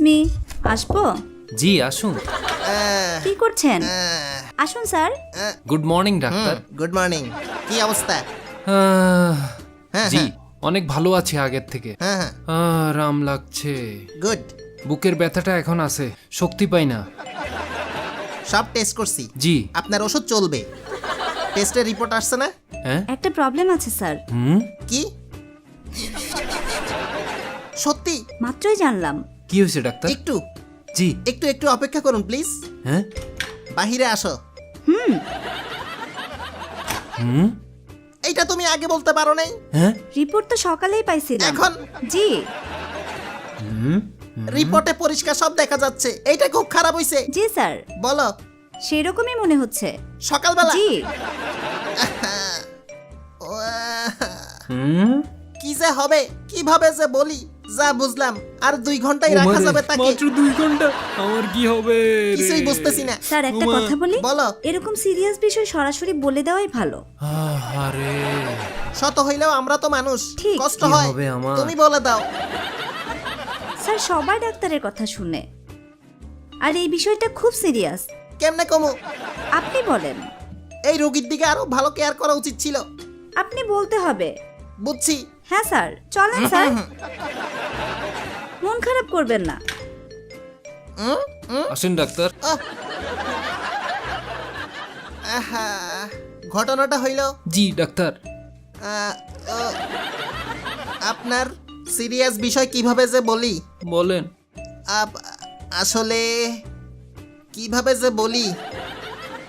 Me, আসবো? জি আসুন। কি করছেন? আসুন sir. Good morning doctor. Good morning. কি অবস্থা? জি অনেক ভালো আছি আগের থেকে। হ্যাঁ হ্যাঁ, আরাম লাগছে। গুড। বুকের ব্যথাটা এখন আছে, শক্তি পাই না। সব টেস্ট করছি। জি। আপনার ওষুধ চলবে। টেস্টের রিপোর্ট আসছে না? হ্যাঁ একটা প্রবলেম আছে স্যার। কি? সত্যি? মাত্রই জানলাম। কি হয়েছে ডাক্তার? একটু জি। একটু একটু অপেক্ষা করুন প্লিজ। হ্যাঁ বাহিরে আসো। এইটা তুমি আগে বলতে পারো নাই? হ্যাঁ রিপোর্ট তো সকালেই পাইছিলাম। এখন? জি। রিপোর্টে পরিষ্কার সব দেখা যাচ্ছে। এইটা খুব খারাপ হইছে। জি স্যার, বলো। সেই রকমই মনে হচ্ছে। সকালবেলা? জি। কি যে হবে, কিভাবে যে বলি, যা বুঝলাম আর 2 ঘন্টাই রাখা যাবে তাকে। মাত্র 2 ঘন্টা, আমার কি হবে রে? কিছুই বুঝতেছি না। স্যার একটা কথা বলি? বলো। এরকম সিরিয়াস বিষয় সরাসরি বলে দেওয়াই ভালো। আরে শত হইলেও আমরা তো মানুষ, ঠিক। কষ্ট কি হয়। হবে আমার? তুমি বলে দাও। স্যার সবাই ডাক্তারের কথা শুনে, আর এই বিষয়টা খুব সিরিয়াস। কেমনে কমু? আপনি বলেন। এই রোগীর দিকে আরো ভালো কেয়ার করা উচিত ছিল। আপনি বলতে হবে। বুঝছি। হ্যাঁ স্যার, চলেন স্যার। মন খারাপ করবেন না। আসেন ডাক্তার। আহা, ঘটনাটা হইল জি ডাক্তার। আহ, ও, আপনার সিরিয়াস বিষয় কিভাবে যে বলি। বলেন। আসলে কিভাবে যে বলি,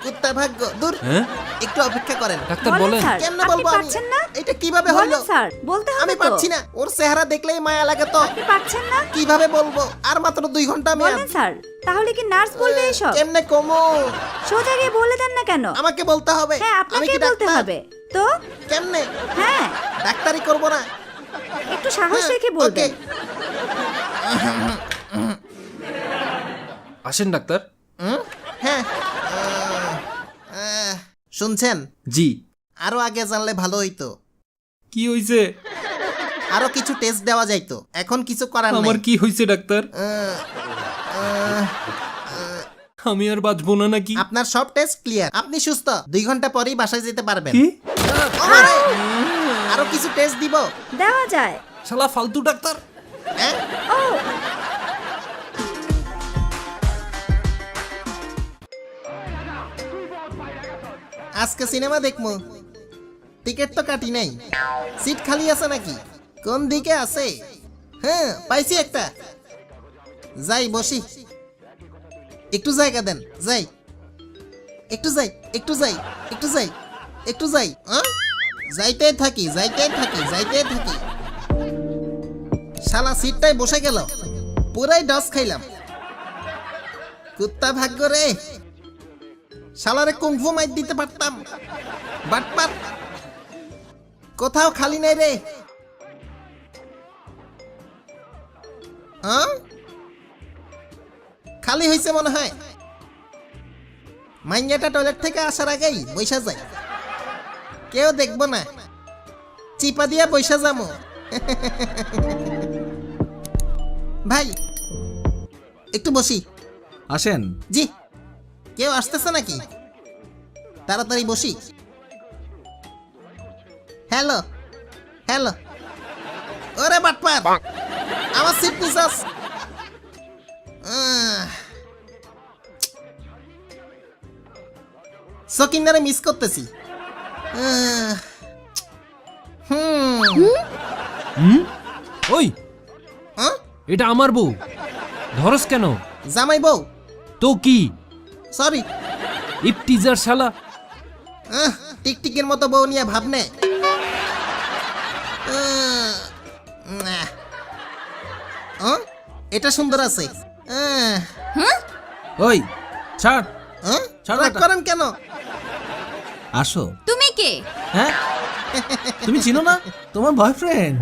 কুত্তা ভাগ্য দূর। হ্যাঁ একটু অপেক্ষা করেন। ডাক্তার বলেন বলেন। স্যার। কেমনে আপনি বলবো আমি? পারছেন না? এটা কিভাবে বলেন হইলো? স্যার, বলতে হবে আমি তো। পারছি না। ওর চেহারা দেখলেই মায়া লাগে তো। আপনি পারছেন না? কিভাবে বলবো? আর মাত্র 2 ঘন্টা মেয়াদ। বলেন স্যার, তাহলে কি নার্স বলবে এসব? কেমনে কমো? সোজা গিয়ে বলে দেন না কেন? আমাকে বলতে হবে। হ্যাঁ, আমি আপনাকে কি বলতে ডাক্তার? হবে তো। কেমনে? হ্যাঁ, ডাক্তারি করবো না? একটু সাহস হ্যাঁ, রেখে বলবেন। ওকে। আসেন ডাক্তার। হ্যাঁ। শুনছেন? জি। আরো আগে জানলে ভালো হইতো। কি হইছে? আরো কিছু টেস্ট দেওয়া যাইতো। এখন কিছু করার আমার নেই। কি হইছে ডাক্তার? আহ, আহ, আমি আর বাঁচবো না নাকি? আপনার সব টেস্ট ক্লিয়ার। আপনি সুস্থ। 2 ঘন্টা পরেই বাসায় যেতে পারবেন। কি? ওরে, আরো কিছু টেস্ট দিব। দেওয়া যায়। শালা ফালতু ডাক্তার। হ্যাঁ? ও, আজকে সিনেমা দেখবো। টিকিট তো কাটি নাই। সিট খালি আছে নাকি? কোন দিকে আছে? হ্যাঁ, পাইছি একটা। যাই বসি। একটু জায়গা দেন। যাই। একটু যাই, একটু যাই, একটু যাই, একটু যাই। যাইতে থাকি, যাইতে থাকি, যাইতে থাকি। শালা সিটটাই বসে গেল। পুরাই ডস খাইলাম। কুত্তা ভাগ্য রে। শালারে কুংফু মাইর দিতে পারতাম। বাটপার। কোথাও খালি নাই রে। খালি হয়েছে মনে হয়। মাইয়াটা টয়লেট থেকে আসার আগেই বৈশা যায়। কেউ দেখবো না। চিপা দিয়া বৈশা যামো। ভাই একটু বসি। আসেন। জি। কেউ আসতেছে নাকি? তাড়াতাড়ি বসি। Hello hello. ওরে বাটপার, আমার সিট নিছাস। সকিন্দারে মিস করতেছি। ওই এটা আমার বউ, ধরস কেন? জামাই বউ? তো কি সরি। ইপটিজার শালা। টিকটিকের মতো বউ নিয়ে ভাবনে। এটা সুন্দর আছে। ওই ছাড়। ছাড়ো রাগ এটা। করেন কেন? আসো। তুমি কে? হ্যাঁ, তুমি চিনো না তোমার বয়ফ্রেন্ড?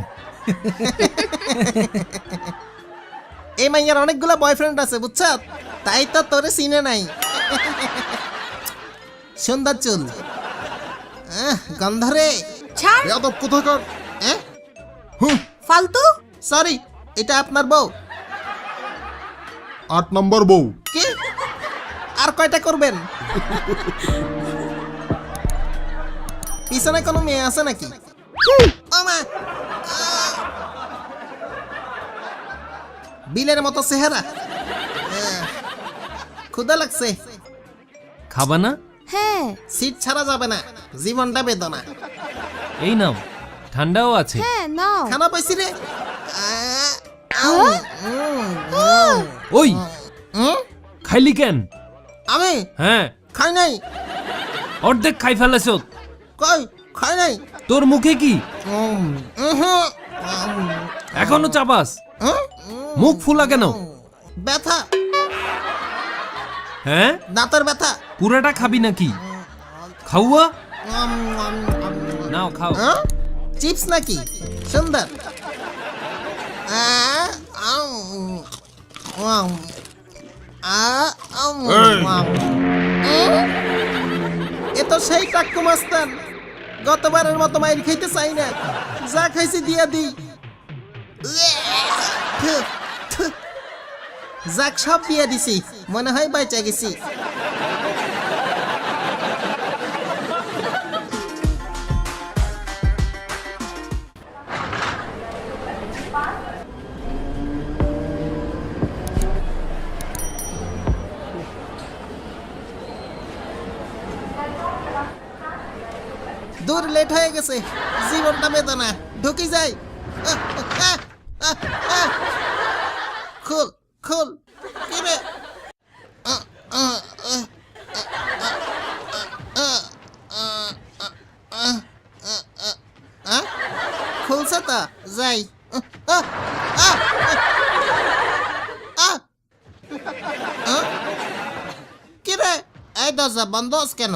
এই মাইয়ার অনেকগুলো বয়ফ্রেন্ড আছে বুঝছ, তাই তো তোরে চিনে নাই। সুন্দর চুল, গন্ধরে। ছাড়। বেয়াদব কোথাকার। ফালতু। সরি, এটা আপনার বউ? 8 নম্বর বউ। কি আর কয়টা করবেন? পিছনে কোনো মেয়ে আছে নাকি? ও মা! বিলের মতো চেহারা। ক্ষুধা লাগছে। খাবা না? হ্যাঁ সিট ছাড়া যাবে না, জীবনটা বেদনা। এই নাও, ঠান্ডাও আছে। হ্যাঁ নাও খানা পাইছি রে। ওই খাইলি কেন? আমি হ্যাঁ, খাই নাই। অর্ধেক খাই ফেলেছ। কই খাই নাই। তোর মুখে কি উম, উহুম, এখনো চাবাস? উম, মুখ ফুলা কেন? ব্যথা, হ্যাঁ, দাঁতের ব্যথা। পুরাটা খাবি নাকি? খাওয়া উম, উম, উম, নাও, খাও। হ্যাঁ? চিপস নাকি? সুন্দর। এ তো সেই টাক্কু মাস্তান। গতবারের মতো মাইর খাইতে চাই না, যা খাইছি দিয়া দিই। যাক, সব দিয়া দিছি, মনে হয় বাইচা গেছি। দূর, লেট হয়ে গেছে, জীবনটা বেদনা। ঢুকি যাই। খুল খুল। কি রে? খুলছে তো, যাই। কি রে, এই দরজা বন্ধ আছে কেন?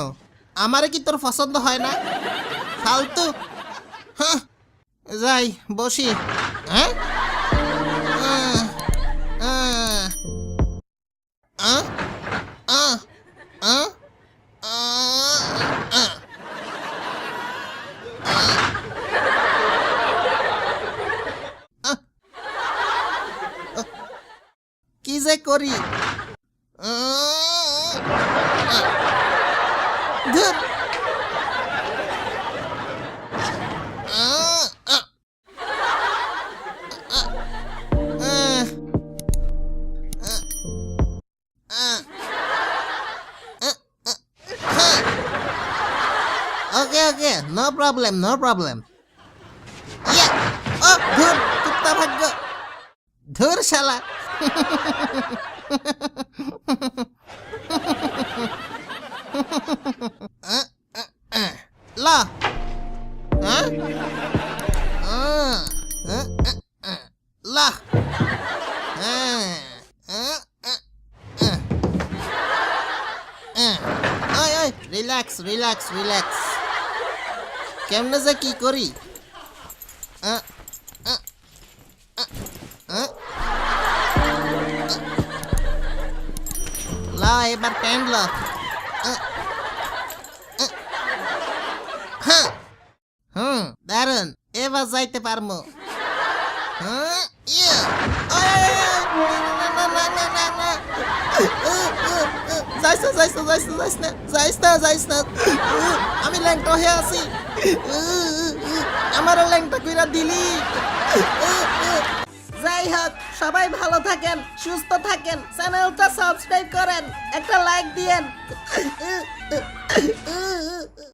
আমারে কি তোর পছন্দ হয় না? ফালতু। হ্যাঁ, যাই বসি। হ্যাঁ, কি যে করি। ধুর। ওকে ওকে, নো প্রবলেম নো প্রবলেম। ও ধুর, কুত্তা ভাগ্য। ধুর শালা। লা লা রিল্যাক্স রিল্যাক্স রিল্যাক্স। কেমনে যে কি করি। লা এবার প্যান্ট লা। দারুন, এবার যাইতে পারবো। আমি ল্যাংটা হয়ে আছি। আমার ল্যাংটা কইরা দিলি। যাই হোক, সবাই ভালো থাকেন, সুস্থ থাকেন, চ্যানেলটা সাবস্ক্রাইব করেন, একটা লাইক দিয়েন।